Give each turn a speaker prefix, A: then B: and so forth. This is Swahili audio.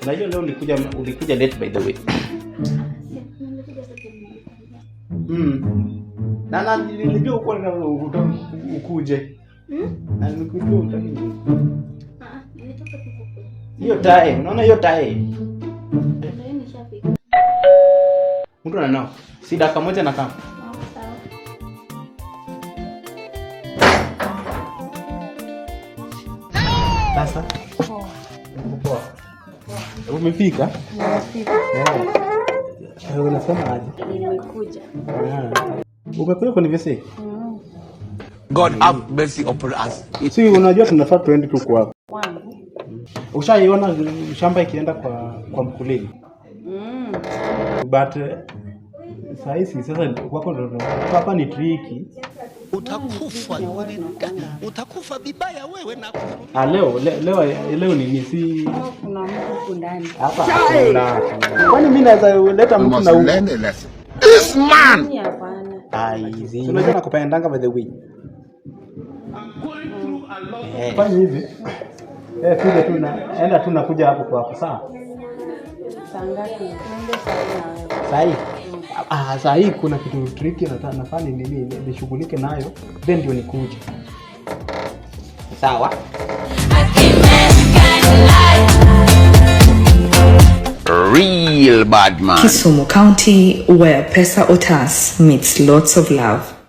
A: Na hiyo leo ulikuja late by the way. Na nilijua uko na ukuje. Na nilikujua utaki.
B: Nilitoka tu huko.
A: Hiyo time, unaona hiyo time.
B: Ndio nishafika.
A: Mtu ananao. Si dakika moja na kama.
B: Sawa.
A: Sasa. Poa. Umefika?
B: Nimefika.
A: Unasema aje?
B: Nimekuja.
A: Umekuja kunivisit?
C: God have mercy upon us.
A: Si unajua tunafaa tuende tu kwa
B: Wangu.
A: Ushaiona shamba ikienda kwa mkulima? But sasa wako ndo hapa ni tricky.
C: Utakufa vibaya wewe na
A: leo ni si
B: Kuna mtu huko ndani.
A: hapa. Kwani mimi naweza leta mtu na huko?
C: This man.
B: Hapana.
A: Unajua nakupendanga by the way. Fanya hivi. Kuja tu enda tu nakuja hapo kwa sawa.
B: Saa ngapi? Tuende
A: Saa hii kuna kitu tricky na nafanya nishughulike nayo then ndio nikuje. Sawa?
C: Real bad man.
D: Kisumu County, where Pesa Otas meets lots of love.